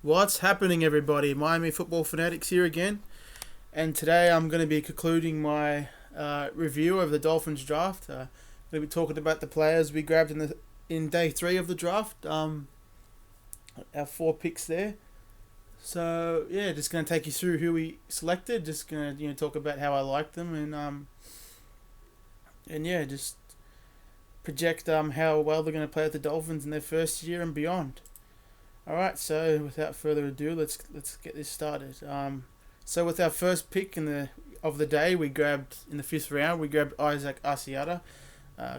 What's happening, everybody? Miami Football Fanatics here again, and today I'm going to be concluding my review of the Dolphins draft. Going to be talking about the players we grabbed in day three of the draft. Our four picks there. So yeah, just going to take you through who we selected. Just going to talk about how I like them and yeah, just project how well they're going to play with the Dolphins in their first year and beyond. All right, so without further ado, let's get this started. So with our first pick of the day, we grabbed in the fifth round. We grabbed Isaac Asiata,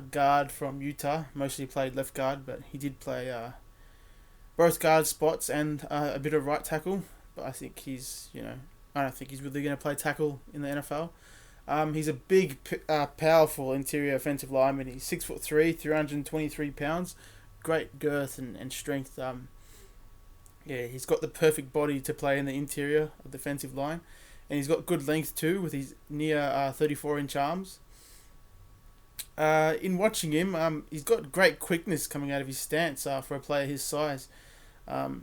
guard from Utah. Mostly played left guard, but he did play both guard spots and a bit of right tackle. But I don't think he's really going to play tackle in the NFL. He's a big, powerful interior offensive lineman. He's 6'3", 323 pounds. Great girth and strength. Yeah, he's got the perfect body to play in the interior of the defensive line, and he's got good length too with his near 34-inch arms. In watching him, he's got great quickness coming out of his stance for a player his size.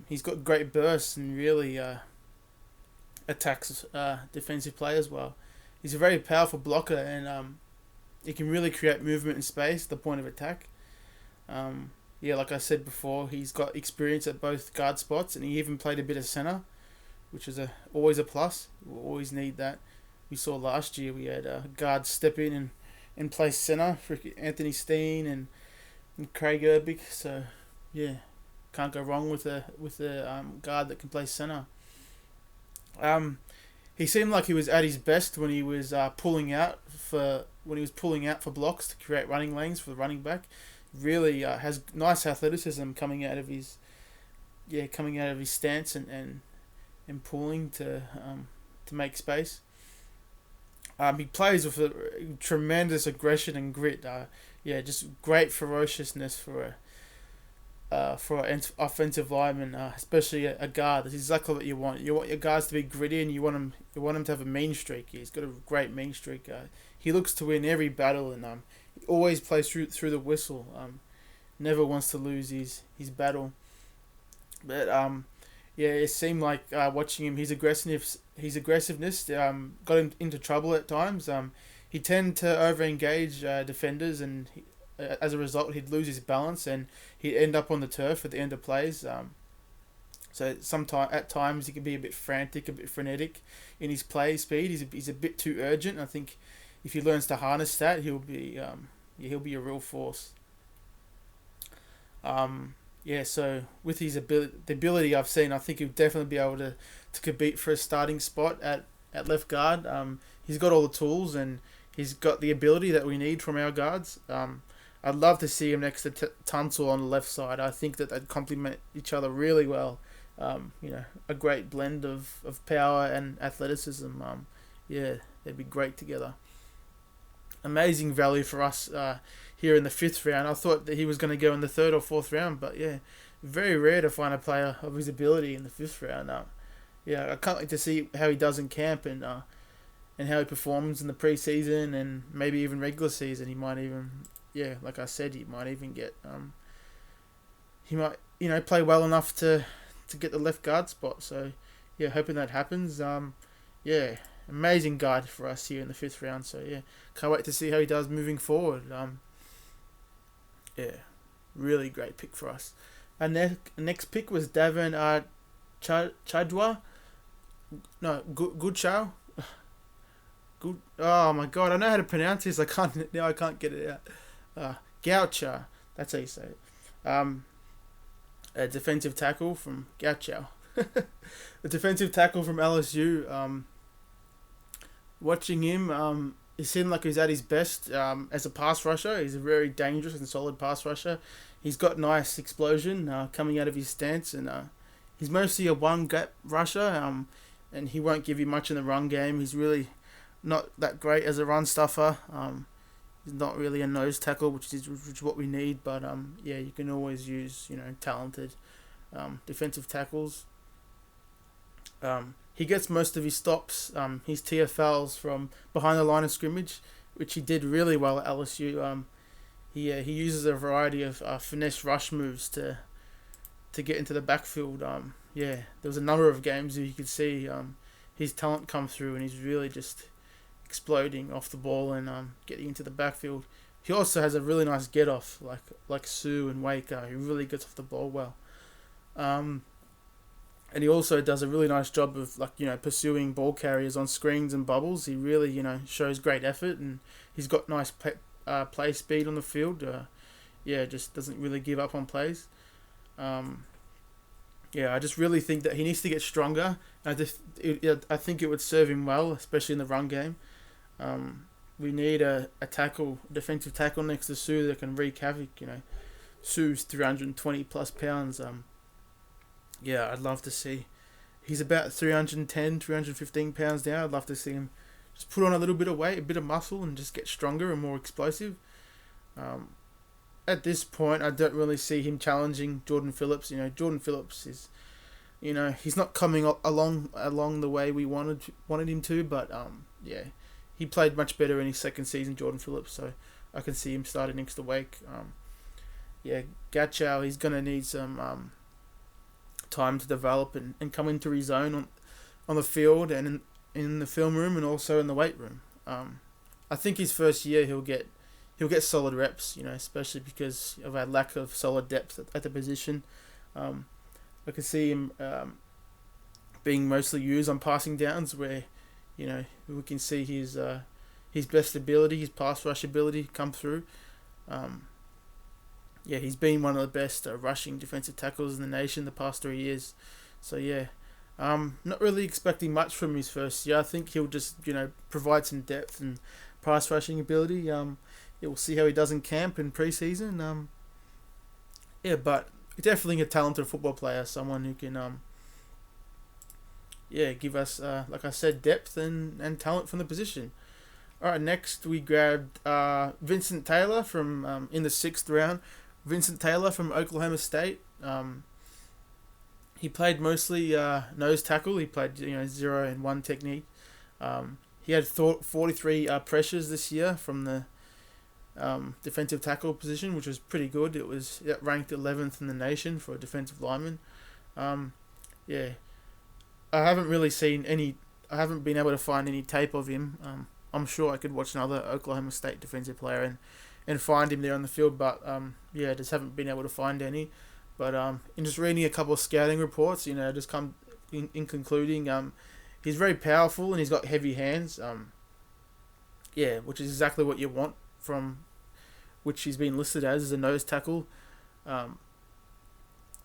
He's got great bursts and really attacks defensive players well. He's a very powerful blocker, and he can really create movement in space at the point of attack. Yeah, like I said before, he's got experience at both guard spots, and he even played a bit of center, which is always a plus. We'll always need that. We saw last year we had guards step in and play center for Anthony Steen and Craig Erbic. So yeah, can't go wrong with a guard that can play center. He seemed like he was at his best when he was pulling out for blocks to create running lanes for the running back. Really has nice athleticism coming out of his stance and pulling to make space. He plays with a tremendous aggression and grit. Just great ferociousness for an offensive lineman, especially a guard. That's exactly what you want. You want your guys to be gritty, and you want him to have a mean streak. He's got a great mean streak. He looks to win every battle, and he always plays through the whistle. Never wants to lose his battle. But yeah, it seemed like watching him, his aggressiveness got him into trouble at times. He tended to over-engage defenders, and as a result, he'd lose his balance and he'd end up on the turf at the end of plays. So at times he can be a bit frantic, a bit frenetic in his play speed. He's a bit too urgent. I think if he learns to harness that, he'll be a real force. So with his ability I've seen, I think he'll definitely be able to compete for a starting spot at left guard. He's got all the tools and he's got the ability that we need from our guards. I'd love to see him next to Tunsil on the left side. I think that they'd complement each other really well. A great blend of power and athleticism. They'd be great together. Amazing value for us here in the fifth round. I thought that he was going to go in the third or fourth round, but yeah, very rare to find a player of his ability in the fifth round. I can't wait to see how he does in camp and how he performs in the preseason and maybe even regular season. He might even, like I said, he might even get he might play well enough to get the left guard spot. So yeah, hoping that happens. Amazing guard for us here in the fifth round. So yeah, can't wait to see how he does moving forward. Really great pick for us. And next pick was Davin Chadwa. No, Goodchow. Good. Oh my God, I know how to pronounce this. I can't get it out. Gaucho. That's how you say it. A defensive tackle from Gaucho. A defensive tackle from LSU. Watching him, he seemed like he's at his best as a pass rusher. He's a very dangerous and solid pass rusher. He's got nice explosion coming out of his stance, and he's mostly a one-gap rusher, and he won't give you much in the run game. He's really not that great as a run stuffer. He's not really a nose tackle, which is what we need, but you can always use talented defensive tackles. He gets most of his stops, his TFLs from behind the line of scrimmage, which he did really well at LSU. He uses a variety of finesse rush moves to get into the backfield. Yeah, there was a number of games where you could see his talent come through, and he's really just exploding off the ball and getting into the backfield. He also has a really nice get off, like Sue and Wake. He really gets off the ball well. Um, and he also does a really nice job of pursuing ball carriers on screens and bubbles. He really shows great effort, and he's got nice play speed on the field. Yeah, just doesn't really give up on plays. Um, yeah, I just really think that he needs to get stronger. I think it would serve him well, especially in the run game. We need a defensive tackle next to Sue that can wreak havoc. Sue's 320 plus pounds. Yeah, I'd love to see. He's about 310, 315 pounds now. I'd love to see him just put on a little bit of weight, a bit of muscle, and just get stronger and more explosive. Um, at this point, I don't really see him challenging Jordan Phillips. Jordan Phillips is, he's not coming along the way we wanted him to, but yeah, he played much better in his second season, Jordan Phillips. So I can see him starting next to Wake. Yeah, Gatchow, he's gonna need some time to develop and come into his own on the field and in the film room and also in the weight room. I think his first year he'll get solid reps, especially because of our lack of solid depth at the position. I can see him being mostly used on passing downs where, we can see his best ability, his pass rush ability come through. Yeah, he's been one of the best rushing defensive tackles in the nation the past 3 years. So yeah, not really expecting much from his first year. I think he'll just provide some depth and pass rushing ability. We'll see how he does in camp and preseason. Yeah, but definitely a talented football player, someone who can give us like I said, depth and talent from the position. All right, next we grabbed Vincent Taylor from in the 6th round. Vincent Taylor from Oklahoma State. He played mostly nose tackle. He played 0 and 1 technique. He had 43 pressures this year from the defensive tackle position, which was pretty good. It was ranked 11th in the nation for a defensive lineman. Yeah, I haven't really seen any. I haven't been able to find any tape of him. I'm sure I could watch another Oklahoma State defensive player and find him there on the field, but just haven't been able to find any. But in just reading a couple of scouting reports, just come in concluding, he's very powerful and he's got heavy hands. Which is exactly what you want from which he's been listed as a nose tackle.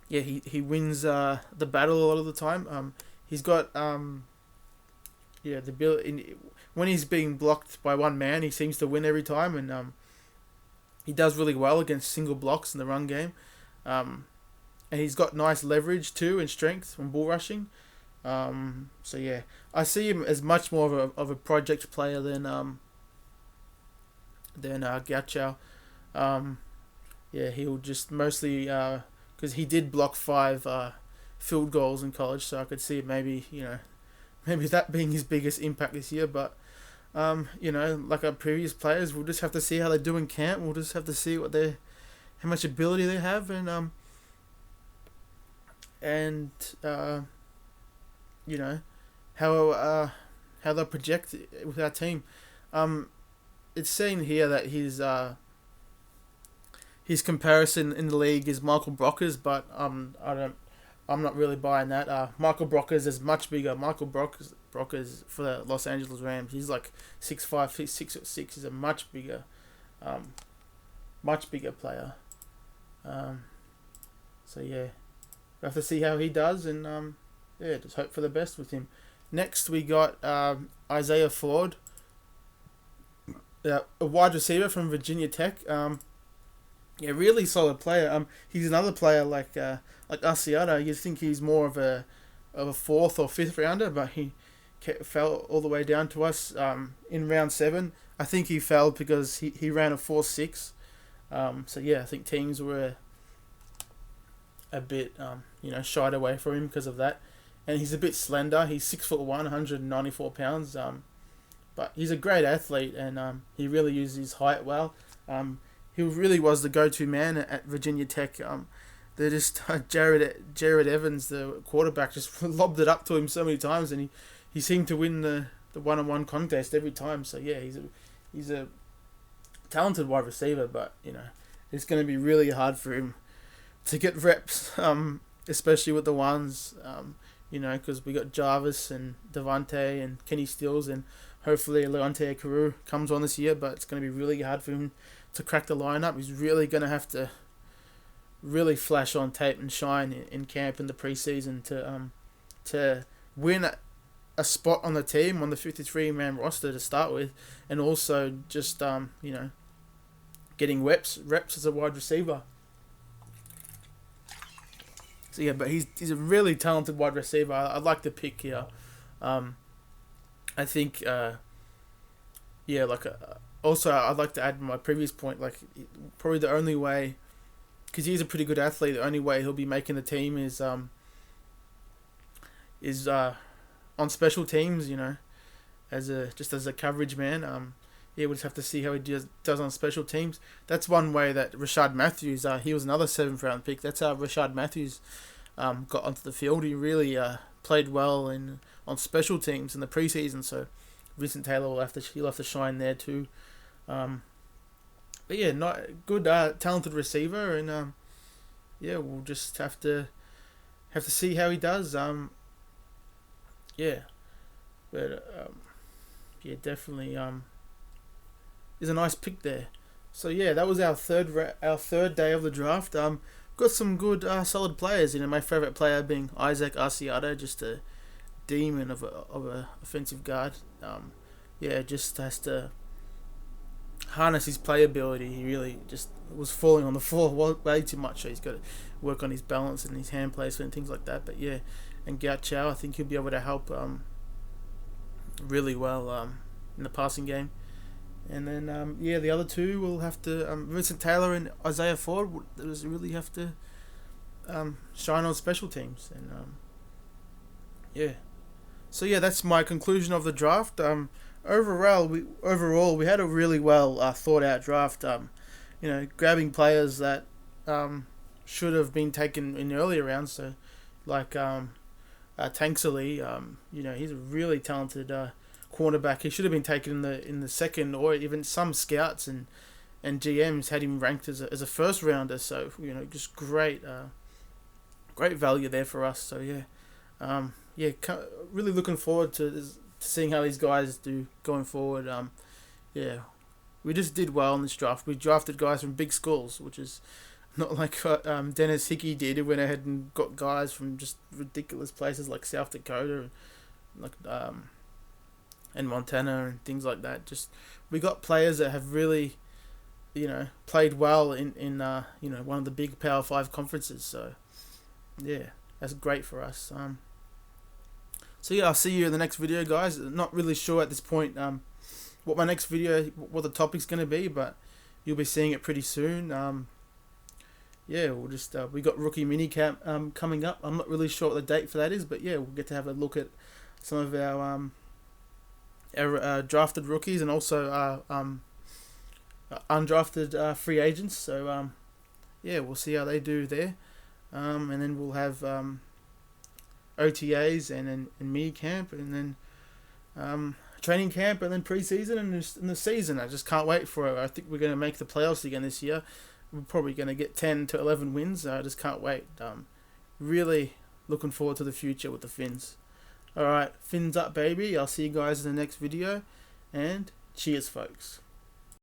He wins the battle a lot of the time. He's got the ability when he's being blocked by one man, he seems to win every time, and he does really well against single blocks in the run game. And he's got nice leverage too and strength from bull rushing. I see him as much more of a project player than Gatchow. He'll just mostly because he did block 5 field goals in college, so I could see maybe that being his biggest impact this year. But like our previous players, we'll just have to see how they do in camp. We'll just have to see how much ability they have, and how they'll project with our team. It's saying here that his comparison in the league is Michael Brockers, but I'm not really buying that. Michael Brockers is much bigger. Michael Brockers for the Los Angeles Rams, he's like 6'5", 6'6". He's a much bigger player. We have to see how he does, and just hope for the best with him. Next, we got Isaiah Ford, a wide receiver from Virginia Tech. Really solid player. He's another player like Asiata. You'd think he's more of a 4th or 5th rounder, but he fell all the way down to us in round 7. I think he fell because he ran a 4.6. I think teams were a bit shied away from him because of that. And he's a bit slender. He's 6'1", 194 pounds. But he's a great athlete, and he really uses his height well. He really was the go-to man at Virginia Tech. They're just Jared Evans, the quarterback, just lobbed it up to him so many times, and he seemed to win the 1-on-1 contest every time. So yeah, he's a talented wide receiver, but it's going to be really hard for him to get reps, especially with the ones, because we got Jarvis and Devontae and Kenny Stills, and hopefully Leonte Carew comes on this year, but it's going to be really hard for him to crack the lineup. He's really going to have to really flash on tape and shine in camp in the preseason to win a spot on the team, on the 53-man roster to start with, and also just getting reps as a wide receiver. So yeah, but he's a really talented wide receiver. I like the pick here. I think also I'd like to add my previous point, like probably the only way, because he's a pretty good athlete, the only way he'll be making the team is on special teams, as a coverage man. Yeah, we'll just have to see how he does on special teams. That's one way that Rashad Matthews, he was another 7th round pick. That's how Rashad Matthews got onto the field. He really played well on special teams in the preseason. So Vincent Taylor he'll have to shine there too. But yeah, not good, talented receiver, and yeah, we'll just have to see how he does. Yeah, but yeah, definitely is a nice pick there. So yeah, that was our third day of the draft. Got some good solid players. My favorite player being Isaac Asiata, just a demon of a offensive guard. Yeah, just has to harness his playability. He really just was falling on the floor way too much. So he's got to work on his balance and his hand placement and things like that. But yeah, and Gao Chow, I think he'll be able to help really well in the passing game. And then yeah, the other two will have to Vincent Taylor and Isaiah Ford really have to shine on special teams. And yeah, so yeah, that's my conclusion of the draft. Overall, we had a really well thought out draft. Grabbing players that should have been taken in earlier rounds. So, like Tanksley, he's a really talented cornerback. He should have been taken in the second, or even some scouts and GMs had him ranked as a first rounder. So just great value there for us. So yeah, really looking forward to seeing how these guys do going forward. Yeah, we just did well in this draft. We drafted guys from big schools, which is not like Dennis Hickey did. He went ahead and got guys from just ridiculous places like South Dakota, and Montana and things like that. Just we got players that have really, played well in one of the big Power 5 conferences. So yeah, that's great for us. So yeah, I'll see you in the next video, guys. Not really sure at this point what my next video, what the topic's going to be, but you'll be seeing it pretty soon. Yeah, we'll just we got rookie minicamp coming up. I'm not really sure what the date for that is, but yeah, we'll get to have a look at some of our drafted rookies and also undrafted free agents. So yeah, we'll see how they do there, and then we'll have OTAs and mini camp, and then training camp, and then preseason and the season. I just can't wait for it. I think we're going to make the playoffs again this year. We're probably going to get 10 to 11 wins. I just can't wait. Really looking forward to the future with the Fins. Alright, fins up, baby. I'll see you guys in the next video, and cheers, folks.